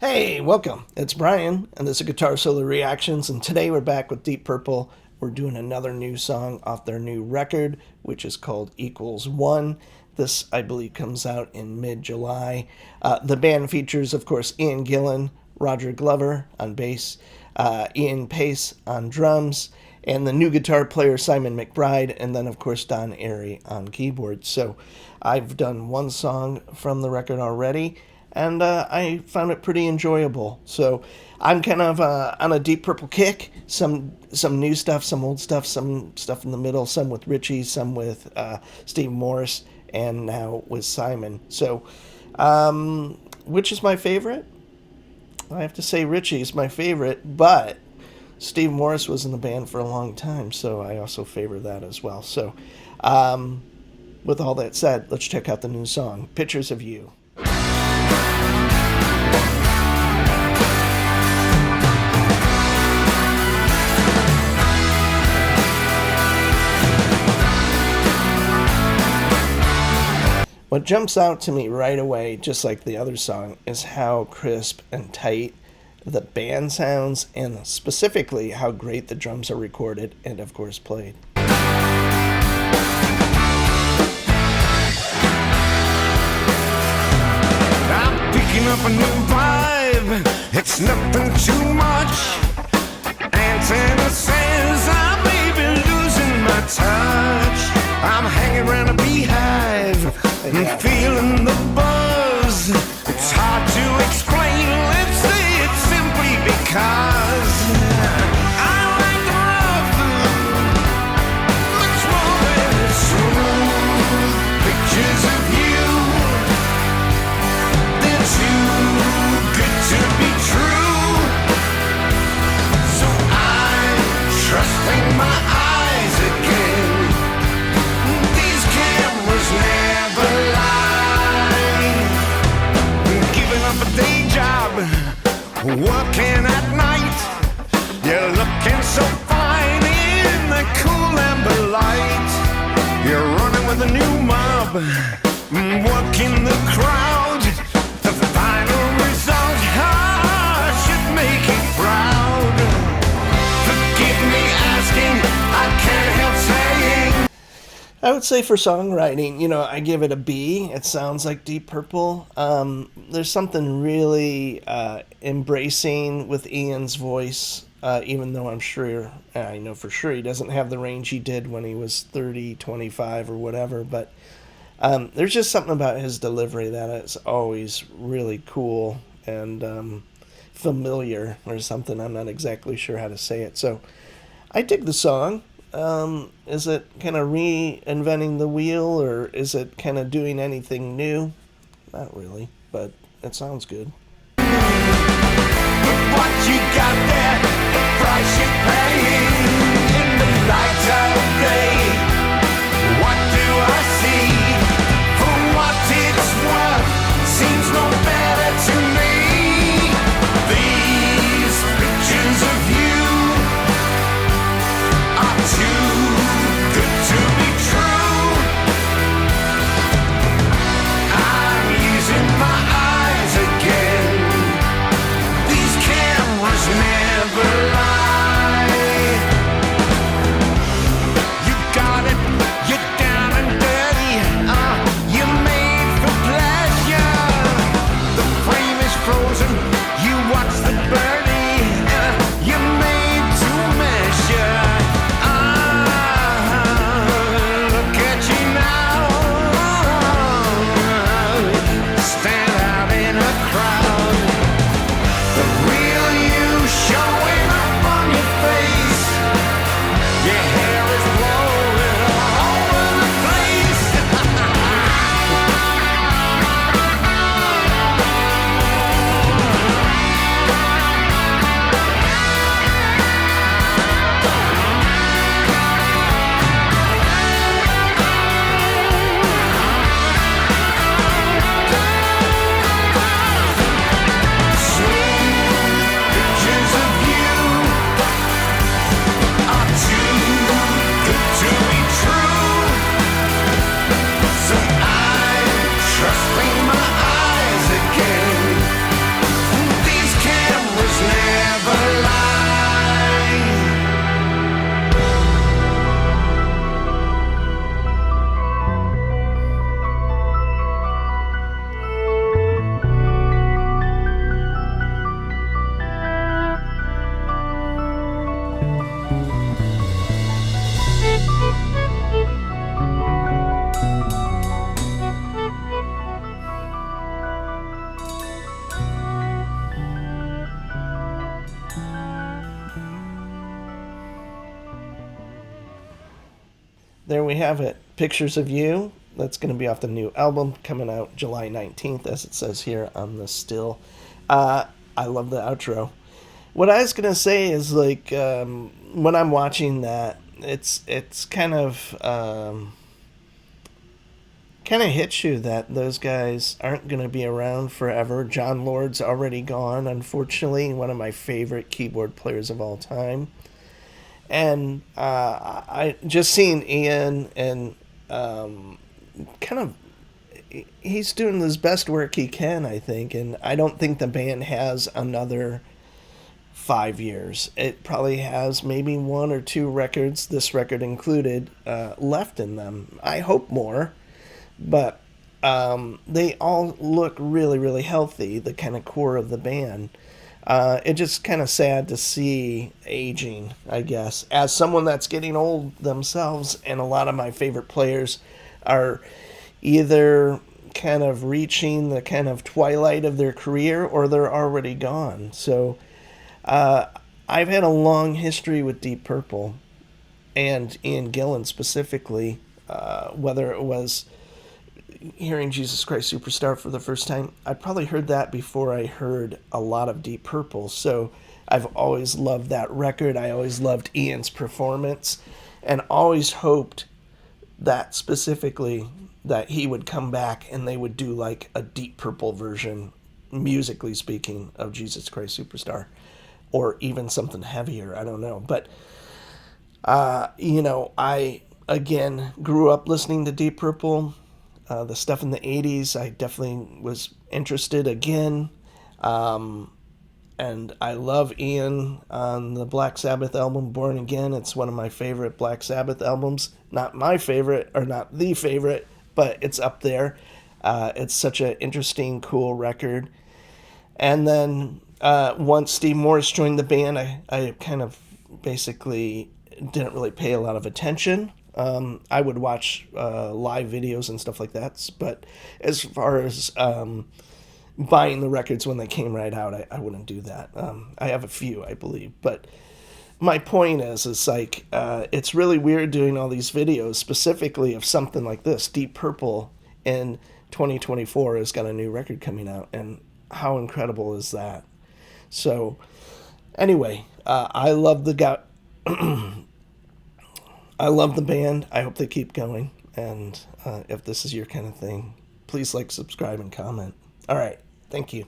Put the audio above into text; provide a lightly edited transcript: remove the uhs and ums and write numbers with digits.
Hey, welcome. It's Brian, and this is Guitar Solo Reactions, and today we're back with Deep Purple. We're doing another new song off their new record, which is called Equals One. This, I believe, comes out in mid-July. The band features, of course, Ian Gillan, Roger Glover on bass, Ian Pace on drums, and the new guitar player Simon McBride, and then, of course, Don Airey on keyboards. So I've done one song from the record already, and I found it pretty enjoyable. So I'm kind of on a Deep Purple kick. Some new stuff, some old stuff, some stuff in the middle, some with Richie, some with Steve Morse, and now with Simon. So which is my favorite? I have to say Richie is my favorite, but Steve Morse was in the band for a long time, so I also favor that as well. So with all that said, let's check out the new song, Pictures of You. What jumps out to me right away, just like the other song, is how crisp and tight the band sounds, and specifically how great the drums are recorded and, of course, played. I'm picking up a new vibe, it's nothing too much. Antenna says I may be losing my touch. I'm hanging around a beehive, I'm feeling the buzz. It's hard to explain, let's say it's simply because I like the rough, much more than the smooth. Pictures of you, they're too good to be true. So I'm trusting my eyes again. These cameras never lie. Giving up a day job, working at night. You're looking so fine in the cool amber light. You're running with a new mob, working the crowd. The final result should make you proud. Forgive me asking, I can't help saying. I would say for songwriting, I give it a B. It sounds like Deep Purple. There's something really embracing with Ian's voice, even though I know for sure he doesn't have the range he did when he was 30, 25 or whatever, but there's just something about his delivery that is always really cool and familiar or something. I'm not exactly sure how to say it. So I dig the song. Is it kind of reinventing the wheel, or is it kind of doing anything new? Not really, but it sounds good. What you got there, the price you're paying in the light of day. What do I see? For what it's worth, seems no better to me. These pictures of you are too good to be true. I'm using my eyes again. These cameras never lie. there we have it. Pictures of You. That's going to be off the new album coming out July 19th, as it says here on the still. I love the outro. What I was going to say is, like, when I'm watching that, it's kind of hits you that those guys aren't going to be around forever. John Lord's already gone, unfortunately, one of my favorite keyboard players of all time. And I just seeing Ian and kind of he's doing his best work he can, I think, and I don't think the band has another 5 years. It probably has maybe one or two records, this record included, left in them. I hope more, but they all look really, really healthy, the kind of core of the band. It's just kind of sad to see aging, I guess. As someone that's getting old themselves, and a lot of my favorite players are either kind of reaching the kind of twilight of their career or they're already gone. So I've had a long history with Deep Purple and Ian Gillan specifically, whether it was hearing Jesus Christ Superstar for the first time. I probably heard that before I heard a lot of Deep Purple. So I've always loved that record. I always loved Ian's performance and always hoped that specifically that he would come back and they would do like a Deep Purple version, musically speaking, of Jesus Christ Superstar, or even something heavier. I don't know. But, I, again, grew up listening to Deep Purple. The stuff in the 80s, I definitely was interested again. And I love Ian on the Black Sabbath album, Born Again. It's one of my favorite Black Sabbath albums. Not my favorite, or not the favorite, but it's up there. It's such an interesting, cool record. And then once Steve Morris joined the band, I kind of basically didn't really pay a lot of attention. I would watch live videos and stuff like that. But as far as buying the records when they came right out, I wouldn't do that. I have a few, I believe. But my point is like, it's really weird doing all these videos specifically of something like this. Deep Purple in 2024 has got a new record coming out. And how incredible is that? So anyway, I love the I love the band. I hope they keep going. And if this is your kind of thing, please like, subscribe, and comment. All right. Thank you.